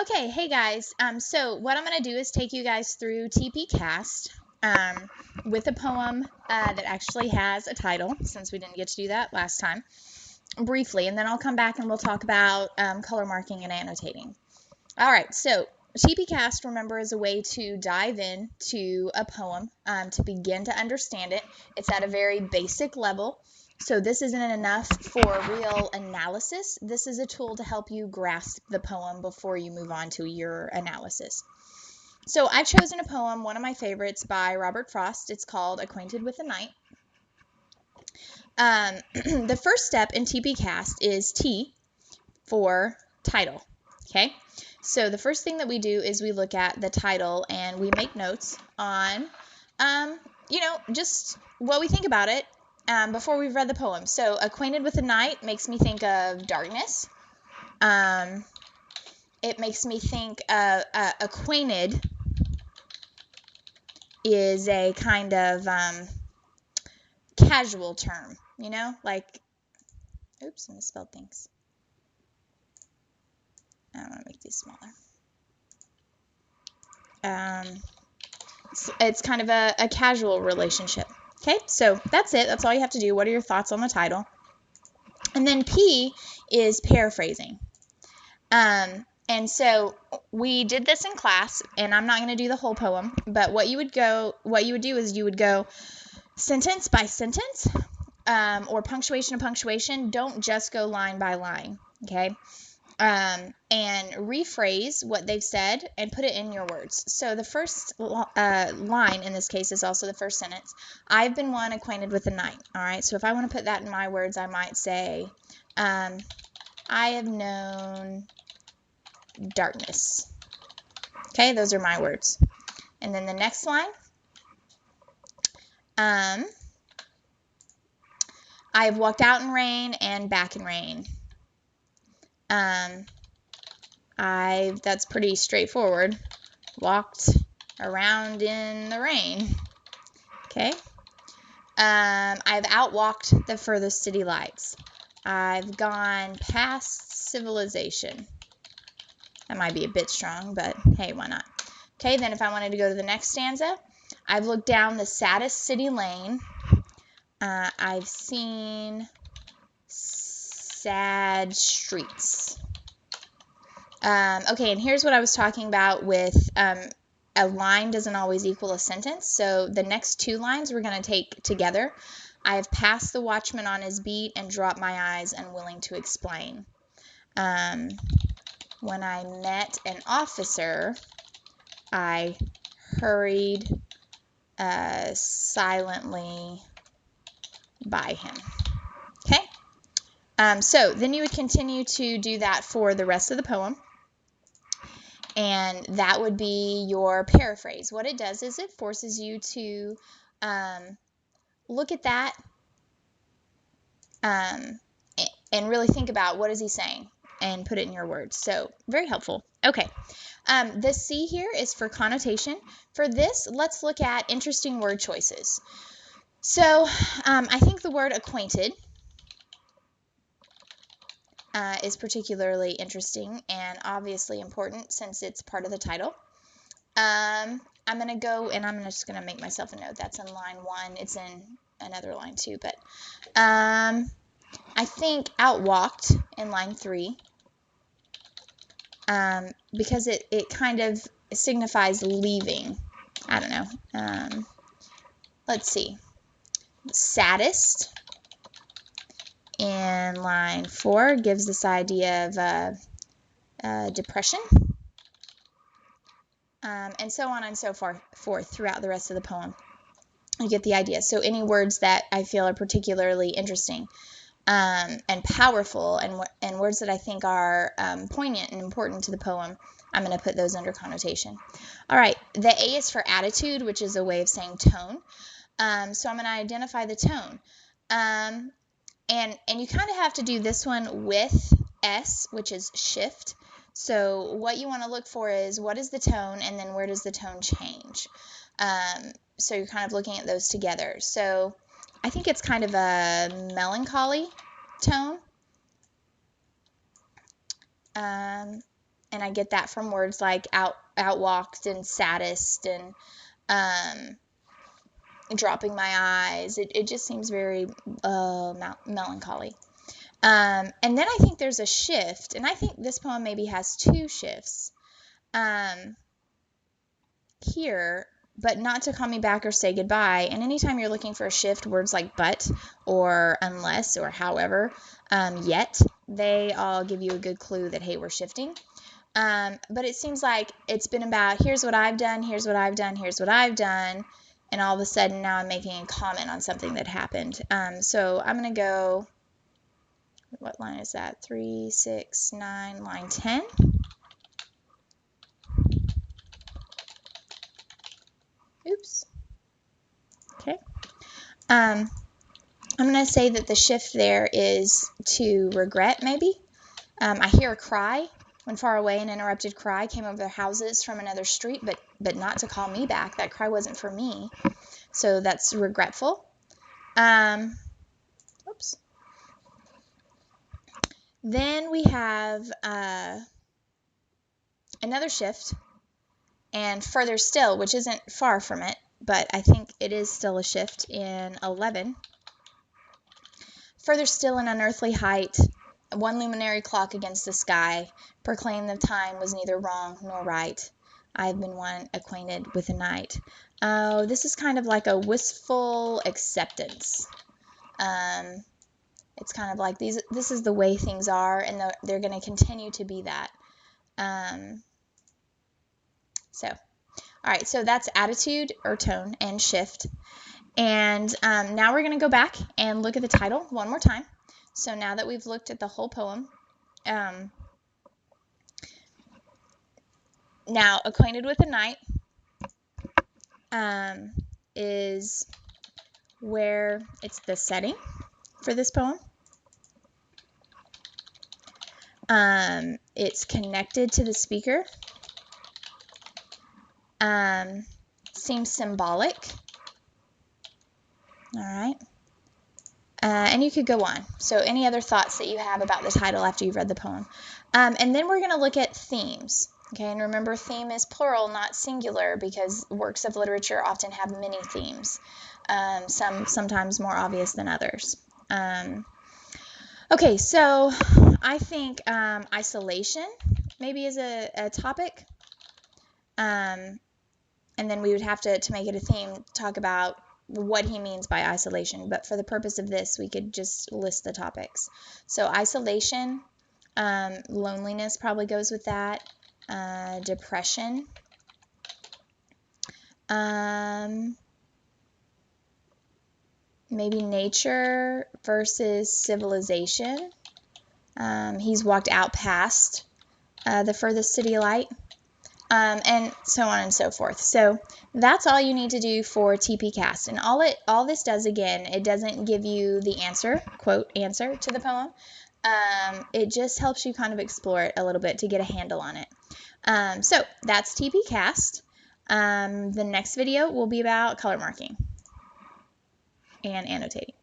Okay, hey guys. So what I'm going to do is take you guys through Tpcastt with a poem that actually has a title, since we didn't get to do that last time, briefly, and then I'll come back and we'll talk about color marking and annotating. All right, so Tpcastt, remember, is a way to dive in to a poem to begin to understand it. It's at a very basic level. So this isn't enough for real analysis. This is a tool to help you grasp the poem before you move on to your analysis. So I've chosen a poem, one of my favorites, by Robert Frost. It's called Acquainted with the Night. The first step in Tpcastt is T for title. Okay, so the first thing that we do is we look at the title and we make notes on, just what we think about it before we've read the poem. So Acquainted with the Night makes me think of darkness. It makes me think of acquainted is a kind of casual term, like, oops, I misspelled things. I want to make these smaller. It's kind of a casual relationship. Okay, so that's it. That's all you have to do. What are your thoughts on the title? And then P is paraphrasing. And so we did this in class, and I'm not going to do the whole poem, but what you would do is you would go sentence by sentence, or punctuation to punctuation. Don't just go line by line, okay? And rephrase what they've said and put it in your words. So the first line in this case is also the first sentence. I've been one acquainted with the night. All right, so if I want to put that in my words, I might say, I have known darkness. Okay, those are my words. And then the next line, I have walked out in rain and back in rain. That's pretty straightforward. Walked around in the rain. Okay. I've outwalked the furthest city lights. I've gone past civilization. That might be a bit strong, but hey, why not? Okay, then if I wanted to go to the next stanza, I've looked down the saddest city lane. I've seen sad streets. Okay, and here's what I was talking about with a line doesn't always equal a sentence. So the next two lines we're going to take together. I have passed the watchman on his beat and dropped my eyes, unwilling to explain. When I met an officer, I hurried silently by him. Okay? So then you would continue to do that for the rest of the poem. And that would be your paraphrase. What it does is it forces you to look at that and really think about what is he saying and put it in your words. So very helpful. Okay. The C here is for connotation. For this, let's look at interesting word choices. So I think the word acquainted is particularly interesting and obviously important since it's part of the title. I'm going to go, and I'm just going to make myself a note. That's in line 1. It's in another line too, but I think outwalked in line 3 because it kind of signifies leaving. I don't know. Let's see. Saddest in line 4 gives this idea of depression. And so on and so forth throughout the rest of the poem. You get the idea. So any words that I feel are particularly interesting and powerful and words that I think are poignant and important to the poem, I'm going to put those under connotation. All right, the A is for attitude, which is a way of saying tone. So I'm going to identify the tone. And you kind of have to do this one with S, which is shift. So what you want to look for is what is the tone, and then where does the tone change? So you're kind of looking at those together. So I think it's kind of a melancholy tone. And I get that from words like outwalked and saddest and dropping my eyes. It just seems very melancholy. And then I think there's a shift, and I think this poem maybe has two shifts here, but not to call me back or say goodbye. And anytime you're looking for a shift, words like but or unless or however, yet, they all give you a good clue that, hey, we're shifting. But it seems like it's been about, here's what I've done, here's what I've done, here's what I've done, and all of a sudden now I'm making a comment on something that happened. So I'm going to go, what line is that? 3, 6, 9, line 10. Oops. Okay. I'm going to say that the shift there is to regret, maybe. I hear a cry. When far away, an interrupted cry came over their houses from another street, but not to call me back. That cry wasn't for me. So that's regretful. Oops. Then we have another shift, and further still, which isn't far from it, but I think it is still a shift in 11. Further still, an unearthly height, one luminary clock against the sky, proclaimed the time was neither wrong nor right. I have been one acquainted with the night. Oh, this is kind of like a wistful acceptance. It's kind of like this is the way things are, and they're going to continue to be that. All right, so that's attitude or tone and shift. And now we're going to go back and look at the title one more time. So now that we've looked at the whole poem, now acquainted with the night is where it's the setting for this poem. It's connected to the speaker. Seems symbolic. All right. And you could go on. So any other thoughts that you have about the title after you've read the poem? And then we're going to look at themes. Okay, and remember, theme is plural, not singular, because works of literature often have many themes, sometimes more obvious than others. Okay, so I think isolation maybe is a topic. And then we would have to make it a theme, talk about what he means by isolation. But for the purpose of this, we could just list the topics. So isolation, loneliness probably goes with that. Depression. Maybe nature versus civilization. He's walked out past the furthest city light. And so on and so forth. So that's all you need to do for Tpcastt. And all this does, again, it doesn't give you the answer, quote, answer to the poem. It just helps you kind of explore it a little bit to get a handle on it. So that's Tpcastt. The next video will be about color marking and annotating.